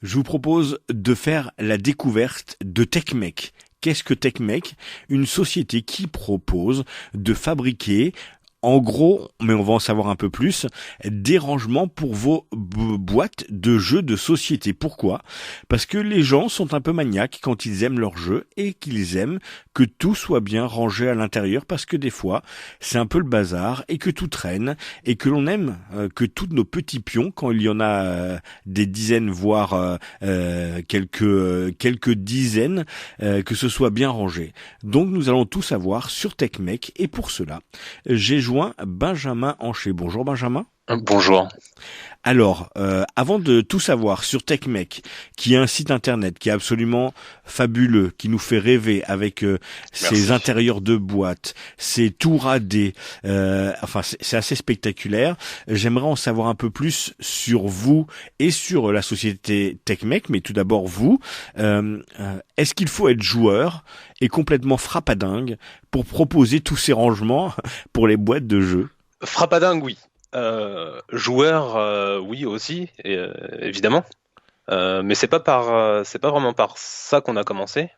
Je vous propose de faire la découverte de TechMec. Qu'est-ce que TechMec? Une société qui propose de fabriquer, en gros, mais on va en savoir un peu plus, des rangements pour vos boîtes de jeux de société. Pourquoi? Parce que les gens sont un peu maniaques quand ils aiment leurs jeux et qu'ils aiment que tout soit bien rangé à l'intérieur parce que des fois, c'est un peu le bazar et que tout traîne et que l'on aime que tous nos petits pions, quand il y en a des dizaines, voire quelques dizaines, que ce soit bien rangé. Donc nous allons tout savoir sur TechMec et pour cela, j'ai joint Benjamin Hanché. Bonjour Benjamin. Bonjour. Alors, avant de tout savoir sur TechMec, qui est un site internet qui est absolument fabuleux, qui nous fait rêver avec ses Merci. intérieurs de boîte, ses tours AD, enfin c'est assez spectaculaire. J'aimerais en savoir un peu plus sur vous et sur la société TechMec, mais tout d'abord vous. Est-ce qu'il faut être joueur et complètement frappadingue pour proposer tous ces rangements pour les boîtes de jeux? Frappadingue, oui. Joueur, oui aussi, évidemment. Mais c'est pas vraiment par ça qu'on a commencé,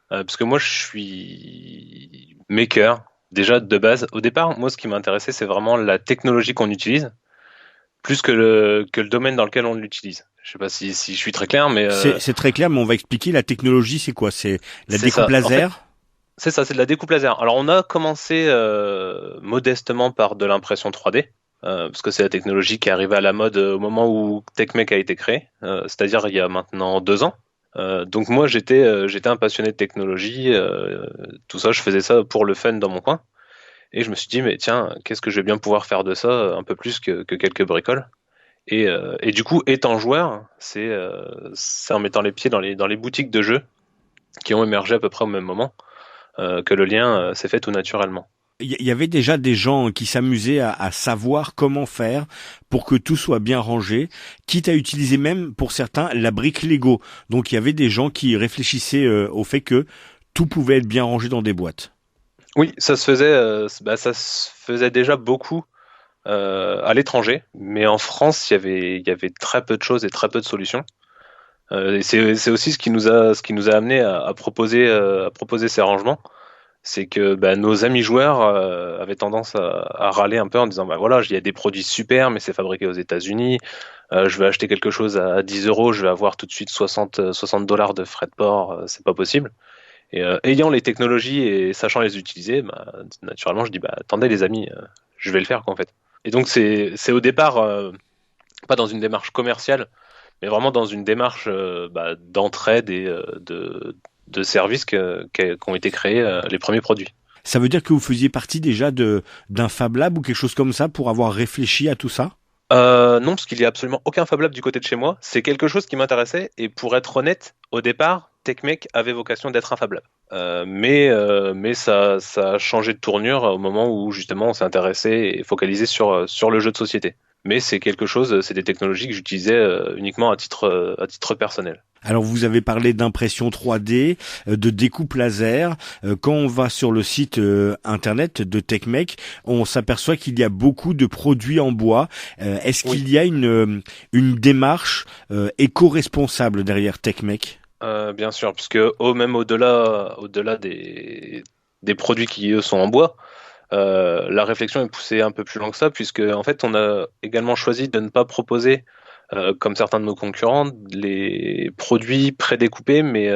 parce que moi je suis maker déjà de base. Au départ, moi ce qui m'intéressait, c'est vraiment la technologie qu'on utilise, plus que le domaine dans lequel on l'utilise. Je sais pas si je suis très clair, mais C'est très clair, mais on va expliquer la technologie, c'est quoi? C'est la c'est découpe ça. En fait, laser? c'est ça, c'est de la découpe laser. Alors on a commencé modestement par de l'impression 3D. Parce que c'est la technologie qui est arrivée à la mode au moment où TechMec a été créé, c'est-à-dire il y a maintenant 2 ans. Donc moi j'étais un passionné de technologie, tout ça, je faisais ça pour le fun dans mon coin, et je me suis dit mais tiens, qu'est-ce que je vais bien pouvoir faire de ça, un peu plus que quelques bricoles. Et du coup, étant joueur, c'est en mettant les pieds dans les boutiques de jeux qui ont émergé à peu près au même moment que le lien s'est fait tout naturellement. Il y avait déjà des gens qui s'amusaient à savoir comment faire pour que tout soit bien rangé, quitte à utiliser même, pour certains, la brique Lego. Donc il y avait des gens qui réfléchissaient au fait que tout pouvait être bien rangé dans des boîtes. Oui, ça se faisait déjà beaucoup à l'étranger, mais en France, il y avait très peu de choses et très peu de solutions. Et c'est aussi ce qui nous a amené à proposer ces rangements. C'est que bah, nos amis joueurs avaient tendance à râler un peu en disant bah voilà, il y a des produits super, mais c'est fabriqué aux États-Unis. Je vais acheter quelque chose à 10 euros, je vais avoir tout de suite 60 dollars de frais de port, c'est pas possible. Et ayant les technologies et sachant les utiliser, bah, naturellement, je dis bah attendez les amis, je vais le faire quoi, en fait. Et donc c'est au départ pas dans une démarche commerciale, mais vraiment dans une démarche bah, d'entraide et de services qu'ont été créés les premiers produits. Ça veut dire que vous faisiez partie déjà d'un Fab Lab ou quelque chose comme ça pour avoir réfléchi à tout ça? Non, parce qu'il n'y a absolument aucun Fab Lab du côté de chez moi. C'est quelque chose qui m'intéressait, et pour être honnête, au départ, TechMec avait vocation d'être un Fab Lab. Mais ça a changé de tournure au moment où justement on s'est intéressé et focalisé sur le jeu de société. Mais c'est quelque chose, c'est des technologies que j'utilisais uniquement à titre personnel. Alors vous avez parlé d'impression 3D, de découpe laser. Quand on va sur le site internet de TechMec, on s'aperçoit qu'il y a beaucoup de produits en bois. Est-ce Oui, qu'il y a une démarche éco-responsable derrière TechMec? bien sûr, puisque même au-delà des produits qui eux sont en bois, la réflexion est poussée un peu plus loin que ça, puisque en fait, on a également choisi de ne pas proposer, comme certains de nos concurrents, les produits prédécoupés, mais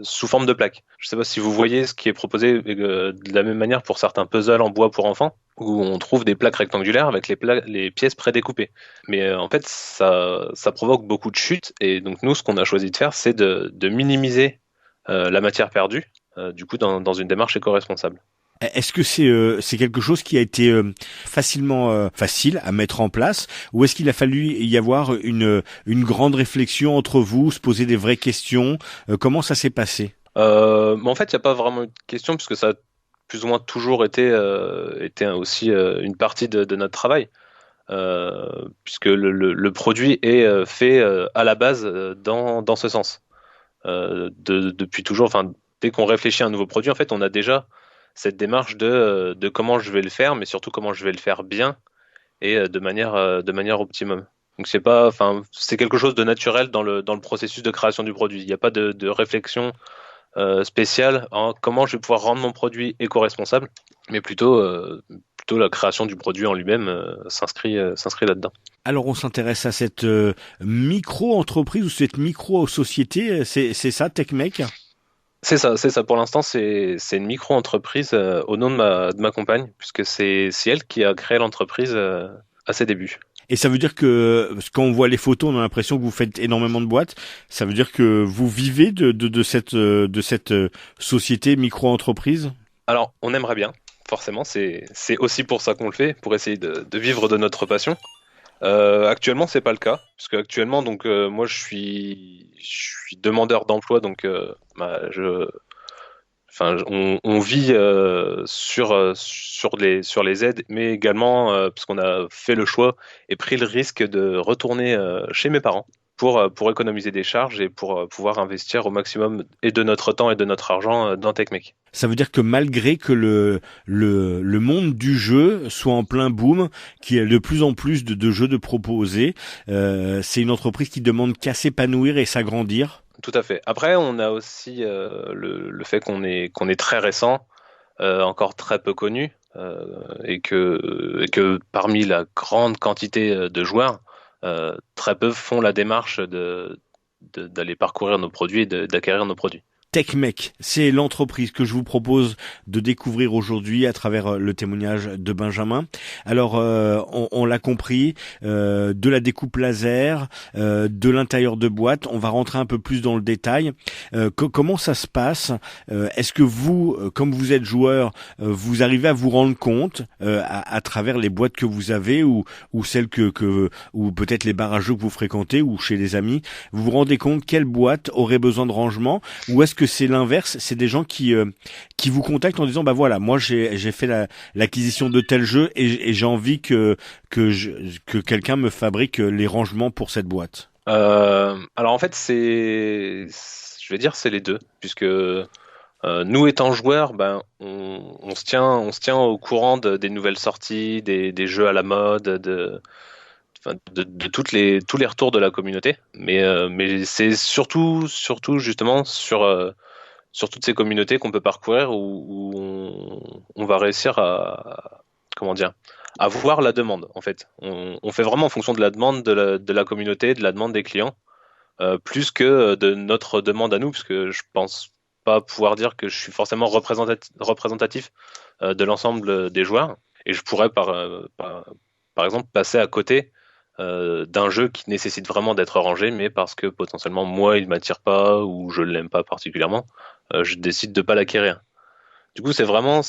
sous forme de plaques. Je ne sais pas si vous voyez ce qui est proposé de la même manière pour certains puzzles en bois pour enfants, où on trouve des plaques rectangulaires avec les pièces prédécoupées. Mais en fait, ça provoque beaucoup de chutes, et donc nous, ce qu'on a choisi de faire, c'est de minimiser la matière perdue, du coup, dans une démarche éco-responsable. Est-ce que c'est quelque chose qui a été facilement facile à mettre en place ou est-ce qu'il a fallu y avoir une grande réflexion entre vous, se poser des vraies questions? Comment ça s'est passé? Mais en fait, il n'y a pas vraiment de question, puisque ça a plus ou moins toujours été aussi une partie de notre travail, puisque le produit est fait à la base dans ce sens. Depuis toujours, enfin, dès qu'on réfléchit à un nouveau produit, en fait, on a déjà cette démarche de comment je vais le faire, mais surtout comment je vais le faire bien et de manière optimum. Donc c'est quelque chose de naturel dans le processus de création du produit. Il n'y a pas de réflexion spéciale en comment je vais pouvoir rendre mon produit éco-responsable, mais plutôt la création du produit en lui-même s'inscrit là-dedans. Alors on s'intéresse à cette micro-entreprise ou cette micro-société, c'est ça, TechMec? C'est ça. Pour l'instant, c'est une micro-entreprise au nom de ma compagne, puisque c'est elle qui a créé l'entreprise à ses débuts. Et ça veut dire que quand on voit les photos, on a l'impression que vous faites énormément de boîtes. Ça veut dire que vous vivez de cette société micro-entreprise? Alors, on aimerait bien, forcément, c'est aussi pour ça qu'on le fait, pour essayer de vivre de notre passion. Actuellement, c'est pas le cas, parce que actuellement, donc moi, je suis demandeur d'emploi, donc on vit sur les aides, mais également parce qu'on a fait le choix et pris le risque de retourner chez mes parents pour économiser des charges et pour pouvoir investir au maximum et de notre temps et de notre argent dans TechMec. Ça veut dire que malgré que le monde du jeu soit en plein boom, qu'il y a de plus en plus de jeux de proposer, c'est une entreprise qui demande qu'à s'épanouir et s'agrandir. Tout à fait. Après, on a aussi le fait qu'on est très récent, encore très peu connu, et que parmi la grande quantité de joueurs, très peu font la démarche d'aller parcourir nos produits et d'acquérir nos produits. TechMec, c'est l'entreprise que je vous propose de découvrir aujourd'hui à travers le témoignage de Benjamin. Alors, on l'a compris, de la découpe laser, de l'intérieur de boîte. On va rentrer un peu plus dans le détail. Comment ça se passe? Est-ce que vous, comme vous êtes joueur, vous arrivez à vous rendre compte à travers les boîtes que vous avez ou celles ou peut-être les bars à jeux que vous fréquentez ou chez les amis, vous vous rendez compte quelle boîte aurait besoin de rangement? Ou est-ce que c'est l'inverse, c'est des gens qui vous contactent en disant bah voilà, moi j'ai fait l'acquisition de tel jeu et j'ai envie que quelqu'un me fabrique les rangements pour cette boîte. Alors en fait, je vais dire, c'est les deux, puisque nous étant joueurs, ben on se tient au courant des nouvelles sorties, des jeux à la mode, de tous les retours de la communauté, mais c'est surtout justement sur toutes ces communautés qu'on peut parcourir où on va réussir à comment dire à voir la demande en fait. On fait vraiment en fonction de la demande de la communauté, de la demande des clients, plus que de notre demande à nous, parce que je pense pas pouvoir dire que je suis forcément représentatif de l'ensemble des joueurs, et je pourrais par exemple passer à côté d'un jeu qui nécessite vraiment d'être rangé, mais parce que potentiellement moi il m'attire pas ou je l'aime pas particulièrement, je décide de pas l'acquérir. Du coup c'est vraiment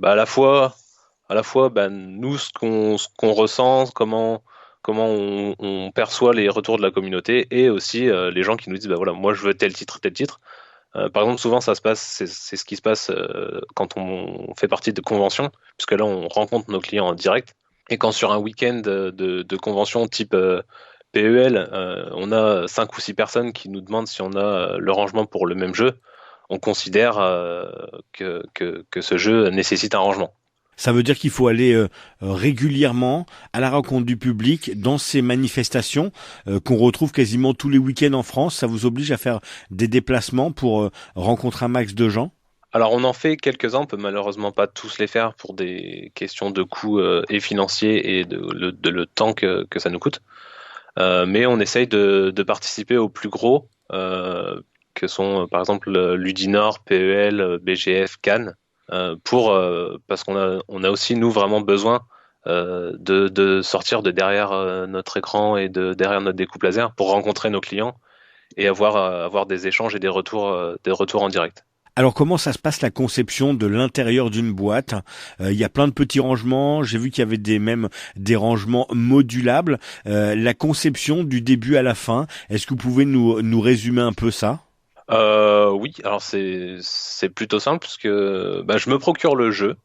à la fois nous ce qu'on ressent, comment on perçoit les retours de la communauté, et aussi les gens qui nous disent bah voilà, moi je veux tel titre, tel titre. Par exemple, souvent ça se passe, c'est ce qui se passe quand on fait partie de conventions, puisque là on rencontre nos clients en direct. Et quand sur un week-end de convention type PEL, on a 5 ou 6 personnes qui nous demandent si on a le rangement pour le même jeu, on considère que ce jeu nécessite un rangement. Ça veut dire qu'il faut aller régulièrement à la rencontre du public dans ces manifestations qu'on retrouve quasiment tous les week-ends en France. Ça vous oblige à faire des déplacements pour rencontrer un max de gens? Alors on en fait quelques-uns, on peut malheureusement pas tous les faire pour des questions de coûts et financiers et de le temps que ça nous coûte. Mais on essaye de participer aux plus gros, que sont par exemple Ludinor, PEL, BGF, Cannes, parce on a aussi nous vraiment besoin de sortir de derrière notre écran et de derrière notre découpe laser pour rencontrer nos clients et avoir des échanges et des retours en direct. Alors comment ça se passe la conception de l'intérieur d'une boîte? Il y a plein de petits rangements, j'ai vu qu'il y avait même des rangements modulables. La conception du début à la fin, est-ce que vous pouvez nous résumer un peu ça? Oui, alors c'est plutôt simple puisque je me procure le jeu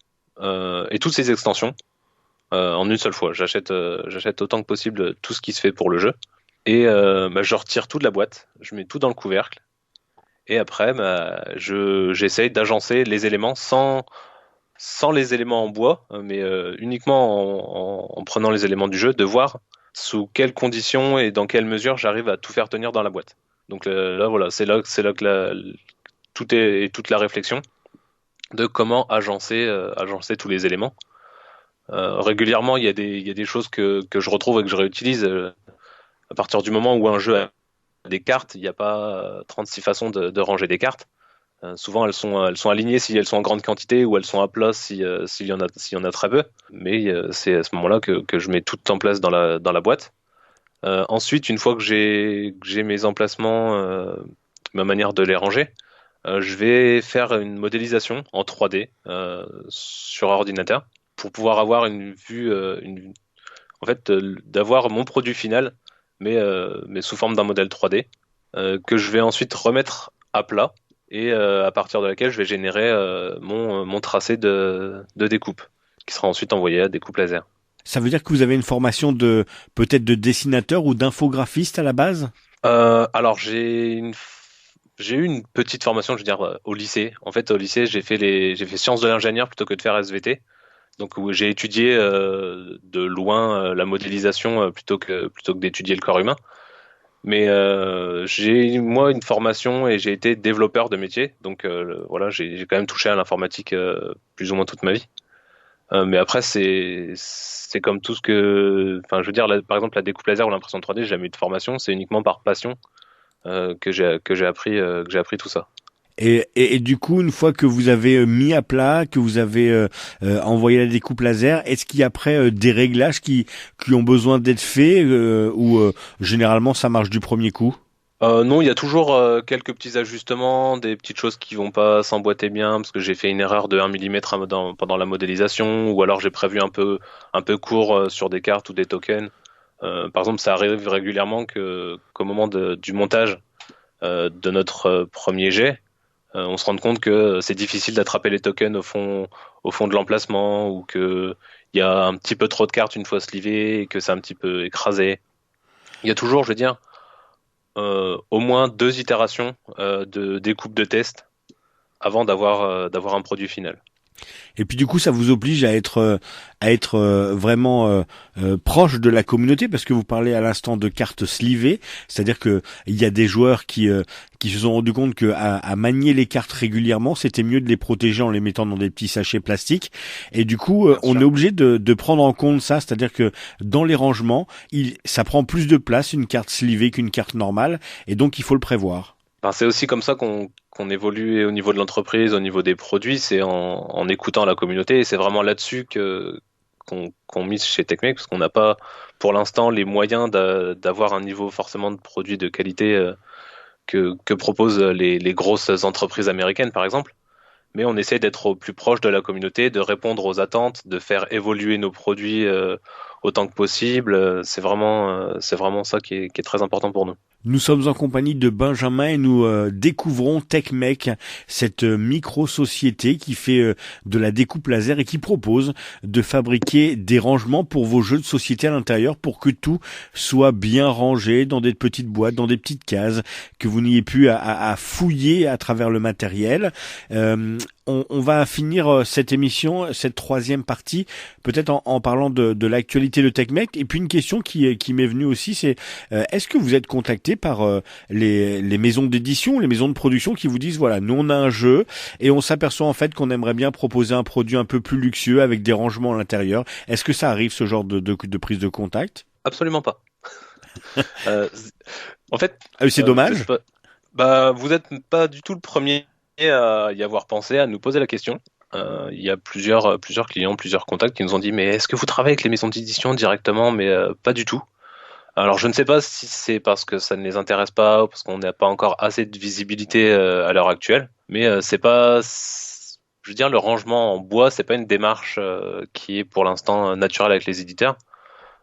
et toutes ses extensions en une seule fois. J'achète autant que possible tout ce qui se fait pour le jeu et je retire tout de la boîte, je mets tout dans le couvercle. Et après, j'essaye d'agencer les éléments sans les éléments en bois, mais uniquement en prenant les éléments du jeu, de voir sous quelles conditions et dans quelle mesure j'arrive à tout faire tenir dans la boîte. Donc là, voilà, c'est là que toute la réflexion de comment agencer tous les éléments. Régulièrement, il y a des choses que je retrouve et que je réutilise. À partir du moment où un jeu a des cartes, il n'y a pas 36 façons de ranger des cartes. Souvent, elles sont alignées si elles sont en grande quantité ou elles sont à plat s'il y en a très peu. Mais c'est à ce moment-là que je mets tout en place dans la boîte. Ensuite, une fois que j'ai mes emplacements, ma manière de les ranger, je vais faire une modélisation en 3D sur ordinateur pour pouvoir avoir une vue, en fait, d'avoir mon produit final, mais sous forme d'un modèle 3D que je vais ensuite remettre à plat et à partir de laquelle je vais générer mon tracé de découpe qui sera ensuite envoyé à découpe laser. Ça veut dire que vous avez une formation de peut-être de dessinateur ou d'infographiste à la base? Alors j'ai eu une petite formation, je veux dire, au lycée. En fait, au lycée, j'ai fait sciences de l'ingénieur plutôt que de faire SVT. Donc, où j'ai étudié de loin la modélisation plutôt que d'étudier le corps humain. Mais j'ai moi une formation et j'ai été développeur de métier. Donc voilà, j'ai quand même touché à l'informatique plus ou moins toute ma vie. Mais après, c'est comme tout ce que, enfin, je veux dire, par exemple, la découpe laser ou l'impression 3D, j'ai jamais eu de formation. C'est uniquement par passion que j'ai appris tout ça. Et du coup, une fois que vous avez mis à plat, que vous avez envoyé la découpe laser, est-ce qu'il y a après des réglages qui ont besoin d'être faits ou généralement ça marche du premier coup? Non, il y a toujours quelques petits ajustements, des petites choses qui vont pas s'emboîter bien parce que j'ai fait une erreur de 1 millimètre pendant la modélisation ou alors j'ai prévu un peu court sur des cartes ou des tokens. Par exemple, ça arrive régulièrement qu'au moment du montage de notre premier jet, on se rende compte que c'est difficile d'attraper les tokens au fond de l'emplacement ou que il y a un petit peu trop de cartes une fois slivées et que c'est un petit peu écrasé. Il y a toujours, je veux dire, au moins 2 itérations de découpe de test avant d'avoir un produit final. Et puis du coup, ça vous oblige à être vraiment proche de la communauté parce que vous parlez à l'instant de cartes slivées, c'est-à-dire que il y a des joueurs qui se sont rendus compte que à manier les cartes régulièrement, c'était mieux de les protéger en les mettant dans des petits sachets plastiques. Et du coup, Bien on sûr. est obligé de prendre en compte ça, c'est-à-dire que dans les rangements, ça prend plus de place une carte slivée qu'une carte normale, et donc il faut le prévoir. Enfin, c'est aussi comme ça qu'on évolue au niveau de l'entreprise, au niveau des produits, c'est en écoutant la communauté et c'est vraiment là-dessus qu'on mise chez TechMake parce qu'on n'a pas pour l'instant les moyens d'avoir un niveau forcément de produits de qualité que proposent les grosses entreprises américaines par exemple. Mais on essaie d'être au plus proche de la communauté, de répondre aux attentes, de faire évoluer nos produits autant que possible. C'est vraiment ça qui est très important pour nous. Nous sommes en compagnie de Benjamin et nous découvrons TechMake, cette micro-société qui fait de la découpe laser et qui propose de fabriquer des rangements pour vos jeux de société à l'intérieur pour que tout soit bien rangé dans des petites boîtes, dans des petites cases, que vous n'ayez plus à fouiller à travers le matériel. On va finir cette émission, cette troisième partie, peut-être en parlant de l'actualité de TechMake. Et puis une question qui m'est venue aussi, c'est est-ce que vous êtes contacté par les maisons d'édition, les maisons de production qui vous disent voilà, nous on a un jeu et on s'aperçoit en fait qu'on aimerait bien proposer un produit un peu plus luxueux avec des rangements à l'intérieur. Est-ce que ça arrive ce genre de prise de contact? Absolument pas. Euh, en fait, Ah oui, c'est je sais dommage. pas. Bah, vous êtes pas du tout le premier à y avoir pensé, à nous poser la question. Il y a plusieurs clients, plusieurs contacts qui nous ont dit mais est-ce que vous travaillez avec les maisons d'édition directement? Mais pas du tout. Alors je ne sais pas si c'est parce que ça ne les intéresse pas ou parce qu'on n'a pas encore assez de visibilité à l'heure actuelle. Mais c'est pas, je veux dire, le rangement en bois, c'est pas une démarche qui est pour l'instant naturelle avec les éditeurs.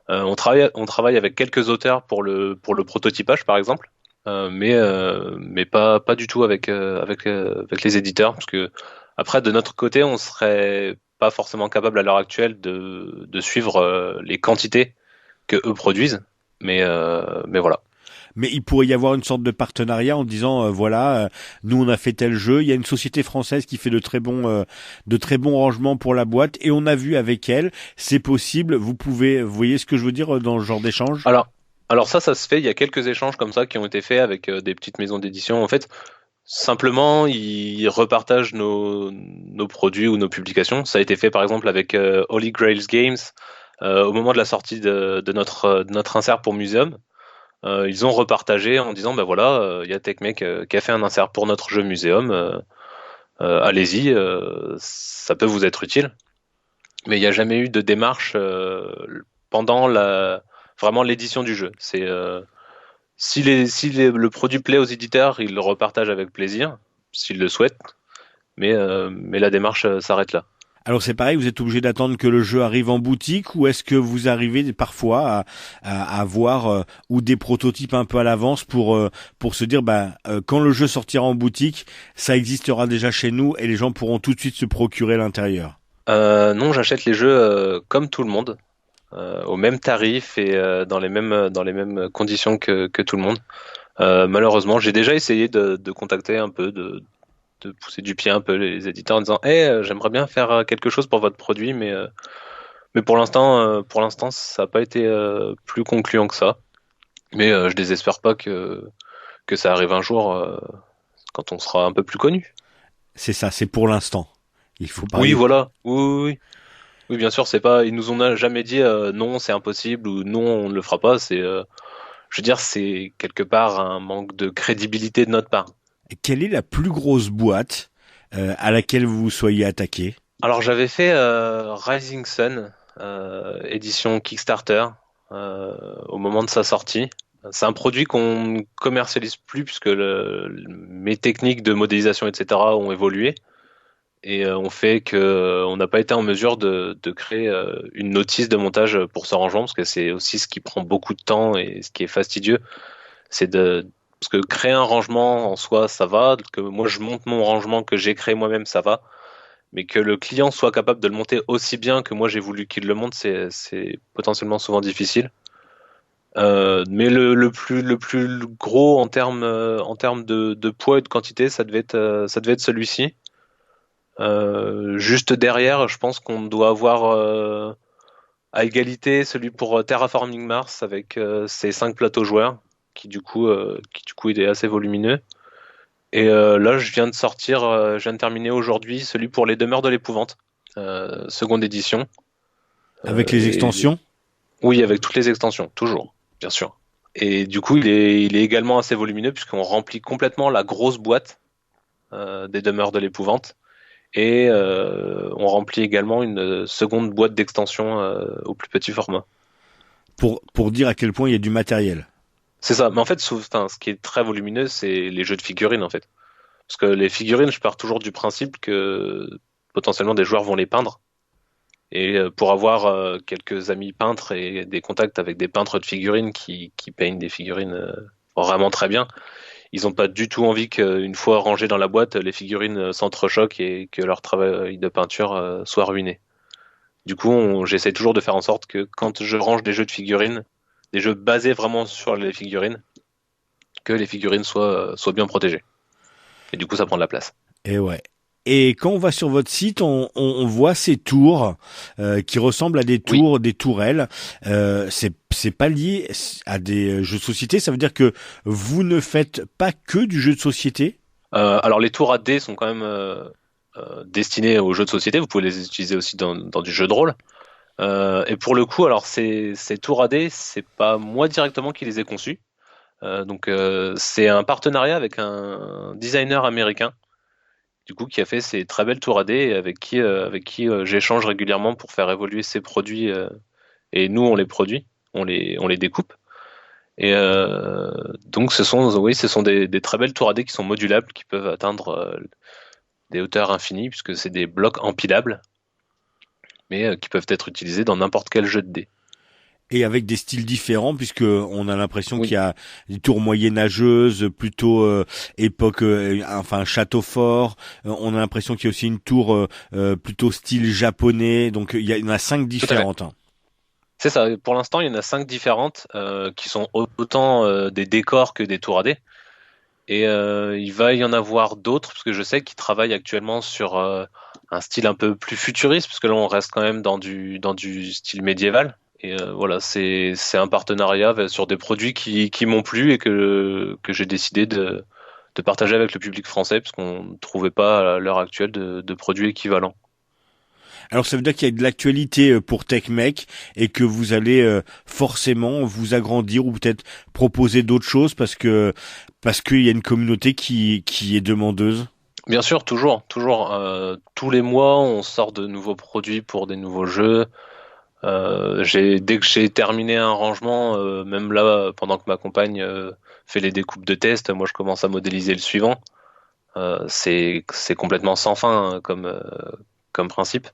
On travaille avec quelques auteurs pour le prototypage, par exemple, mais pas du tout avec les éditeurs, parce que après, de notre côté, on serait pas forcément capable à l'heure actuelle de suivre les quantités que eux produisent, mais voilà. Mais il pourrait y avoir une sorte de partenariat en disant voilà, nous on a fait tel jeu, il y a une société française qui fait de très bons rangements pour la boîte et on a vu avec elle, c'est possible. Vous voyez ce que je veux dire dans ce genre d'échange? Alors ça se fait. Il y a quelques échanges comme ça qui ont été faits avec des petites maisons d'édition. En fait, simplement, ils repartagent nos produits ou nos publications. Ça a été fait par exemple avec Holy Grails Games au moment de la sortie de notre insert pour Museum. Ils ont repartagé en disant, ben voilà, il y a TechMec qui a fait un insert pour notre jeu Museum. Allez-y, ça peut vous être utile. Mais il n'y a jamais eu de démarche pendant vraiment l'édition du jeu. C'est le produit plaît aux éditeurs, ils le repartagent avec plaisir, s'ils le souhaitent. Mais la démarche s'arrête là. Alors c'est pareil, vous êtes obligé d'attendre que le jeu arrive en boutique ou est-ce que vous arrivez parfois à voir ou des prototypes un peu à l'avance pour se dire quand le jeu sortira en boutique, ça existera déjà chez nous et les gens pourront tout de suite se procurer l'intérieur? Non, j'achète les jeux comme tout le monde, au même tarif et dans les mêmes conditions que tout le monde. Malheureusement, j'ai déjà essayé de contacter un peu, de pousser du pied un peu les éditeurs en disant hey, j'aimerais bien faire quelque chose pour votre produit, mais pour l'instant, ça n'a pas été plus concluant que ça. Mais je désespère pas que ça arrive un jour quand on sera un peu plus connu. C'est ça, c'est pour l'instant. Il faut pas. Oui, voilà. Oui. Oui, bien sûr, c'est pas. Ils nous ont jamais dit non, c'est impossible ou non, on ne le fera pas. Je veux dire, c'est quelque part un manque de crédibilité de notre part. Quelle est la plus grosse boîte à laquelle vous vous soyez attaqué? Alors j'avais fait Rising Sun, édition Kickstarter, au moment de sa sortie. C'est un produit qu'on ne commercialise plus puisque mes techniques de modélisation, etc. ont évolué et ont fait que on n'a pas été en mesure de créer une notice de montage pour ce rangement parce que c'est aussi ce qui prend beaucoup de temps et ce qui est fastidieux. Parce que créer un rangement en soi, ça va, que moi je monte mon rangement que j'ai créé moi-même, ça va, mais que le client soit capable de le monter aussi bien que moi j'ai voulu qu'il le monte, c'est potentiellement souvent difficile. Mais le plus gros en termes de poids et de quantité, ça devait être celui-ci. Juste derrière, je pense qu'on doit avoir à égalité celui pour Terraforming Mars avec ses 5 plateaux joueurs, qui du coup il est assez volumineux. Et là, je viens de terminer aujourd'hui celui pour les demeures de l'épouvante, seconde édition. Avec les extensions? Oui, avec toutes les extensions, toujours, bien sûr. Et du coup, il est également assez volumineux puisqu'on remplit complètement la grosse boîte des demeures de l'épouvante. Et on remplit également une seconde boîte d'extension au plus petit format. Pour dire à quel point il y a du matériel. C'est ça. Mais en fait, ce qui est très volumineux, c'est les jeux de figurines, en fait. Parce que les figurines, je pars toujours du principe que potentiellement des joueurs vont les peindre. Et pour avoir quelques amis peintres et des contacts avec des peintres de figurines qui peignent des figurines vraiment très bien, ils n'ont pas du tout envie qu'une fois rangées dans la boîte, les figurines s'entrechoquent et que leur travail de peinture soit ruiné. Du coup, j'essaie toujours de faire en sorte que quand je range des jeux de figurines, des jeux basés vraiment sur les figurines, que les figurines soient bien protégées. Et du coup, ça prend de la place. Et ouais. Et quand on va sur votre site, on voit ces tours qui ressemblent à des tours, oui, des tourelles. C'est pas lié à des jeux de société. Ça veut dire que vous ne faites pas que du jeu de société? Alors les tours à dés sont quand même destinés aux jeux de société. Vous pouvez les utiliser aussi dans du jeu de rôle. Et pour le coup, alors ces tours à dés, c'est pas moi directement qui les ai conçus. Donc c'est un partenariat avec un designer américain, du coup, qui a fait ces très belles tours à dés et avec qui j'échange régulièrement pour faire évoluer ces produits. Et nous, on les produit, on les découpe. Et donc, ce sont des très belles tours à dés qui sont modulables, qui peuvent atteindre des hauteurs infinies, puisque c'est des blocs empilables, mais qui peuvent être utilisés dans n'importe quel jeu de dés. Et avec des styles différents, puisque on a l'impression, oui, qu'il y a des tours moyenâgeuses, plutôt époque, enfin château fort. On a l'impression qu'il y a aussi une tour plutôt style japonais. Donc il y en a 5 différentes. C'est ça. Pour l'instant, il y en a 5 différentes qui sont autant des décors que des tours AD. Et il va y en avoir d'autres, parce que je sais qu'ils travaillent actuellement sur un style un peu plus futuriste, parce que là on reste quand même dans du style médiéval. Et voilà, c'est un partenariat sur des produits qui m'ont plu et que j'ai décidé de partager avec le public français, parce qu'on ne trouvait pas à l'heure actuelle de produits équivalents. Alors ça veut dire qu'il y a de l'actualité pour TechMec et que vous allez forcément vous agrandir ou peut-être proposer d'autres choses parce qu'il y a une communauté qui est demandeuse. Bien sûr, toujours, toujours. Tous les mois, on sort de nouveaux produits pour des nouveaux jeux. Dès que j'ai terminé un rangement, même là, pendant que ma compagne fait les découpes de test, moi je commence à modéliser le suivant. C'est complètement sans fin hein, comme principe.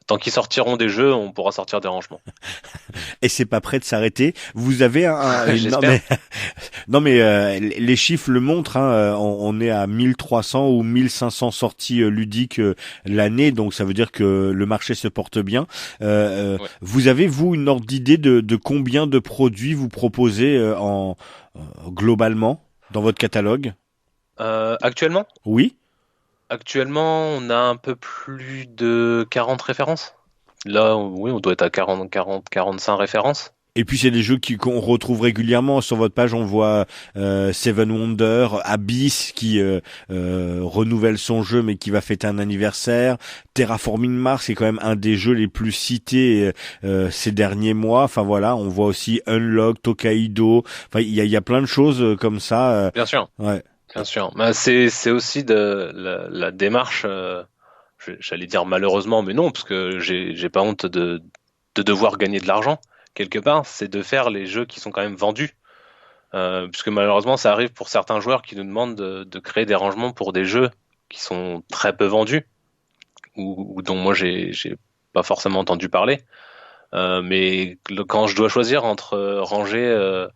Tant qu'ils sortiront des jeux, on pourra sortir des rangements. Et c'est pas prêt de s'arrêter. Vous avez non J'espère. mais non mais les chiffres le montrent. Hein, on est à 1300 ou 1500 sorties ludiques l'année, donc ça veut dire que le marché se porte bien. Ouais. Vous avez vous une ordre d'idée de combien de produits vous proposez globalement dans votre catalogue? Actuellement, Oui. actuellement, on a un peu plus de 40 références. Là, oui, on doit être à 45 références. Et puis c'est des jeux qu'on retrouve régulièrement sur votre page. On voit Seven Wonder, Abyss qui renouvelle son jeu mais qui va fêter un anniversaire. Terraforming Mars c'est quand même un des jeux les plus cités ces derniers mois. Enfin voilà, on voit aussi Unlock, Tokaido. Enfin il y a plein de choses comme ça. Bien sûr. Ouais. Bien sûr, bah, c'est aussi de la démarche. J'allais dire malheureusement, mais non, parce que j'ai pas honte de devoir gagner de l'argent quelque part. C'est de faire les jeux qui sont quand même vendus, puisque malheureusement, ça arrive pour certains joueurs qui nous demandent de créer des rangements pour des jeux qui sont très peu vendus ou dont moi j'ai pas forcément entendu parler. Mais quand je dois choisir entre ranger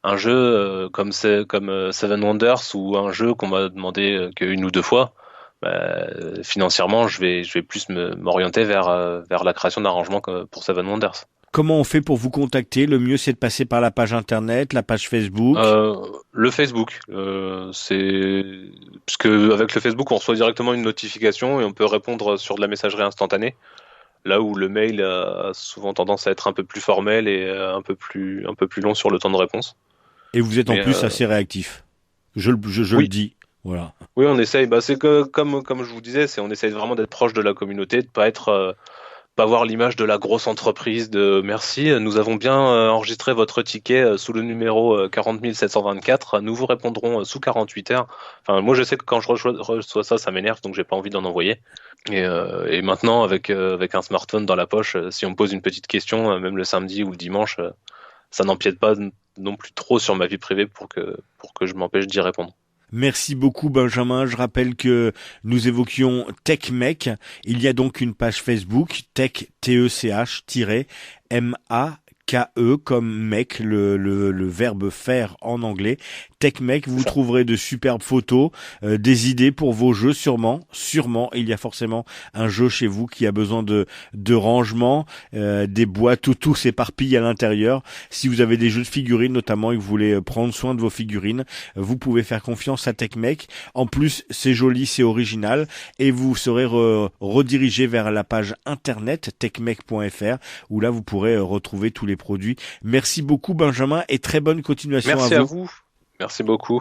un jeu comme Seven Wonders ou un jeu qu'on m'a demandé qu'une ou deux fois, bah, financièrement, je vais plus m'orienter vers la création d'un rangement pour Seven Wonders. Comment on fait pour vous contacter? Le mieux c'est de passer par la page internet, la page Facebook. Le Facebook, c'est parce que avec le Facebook, on reçoit directement une notification et on peut répondre sur de la messagerie instantanée. Là où le mail a souvent tendance à être un peu plus formel et un peu plus long sur le temps de réponse. Et vous êtes en Mais plus assez réactif. Je le oui, dis. Voilà. oui, on essaye. Bah, c'est que comme je vous disais, on essaye vraiment d'être proche de la communauté, de pas avoir l'image de la grosse entreprise de merci, nous avons bien enregistré votre ticket sous le numéro 40 724. Nous vous répondrons sous 48 heures. Enfin, moi, je sais que quand je reçois ça, ça m'énerve, donc j'ai pas envie d'en envoyer. Et maintenant, avec un smartphone dans la poche, si on me pose une petite question, même le samedi ou le dimanche, ça n'empiète pas non plus trop sur ma vie privée pour que je m'empêche d'y répondre. Merci beaucoup Benjamin. Je rappelle que nous évoquions TechMec. Il y a donc une page Facebook, Tech, TECH-MAKE comme mec, le verbe faire en anglais. TechMec, C'est vous ça. trouverez de superbes photos, des idées pour vos jeux sûrement. Il y a forcément un jeu chez vous qui a besoin de rangement, des boîtes où tout s'éparpille à l'intérieur. Si vous avez des jeux de figurines notamment et que vous voulez prendre soin de vos figurines, vous pouvez faire confiance à TechMec. En plus, c'est joli, c'est original et vous serez redirigé vers la page internet techmec.fr où là vous pourrez retrouver tous les produits. Merci beaucoup Benjamin et très bonne continuation à Merci à vous. vous. Merci beaucoup.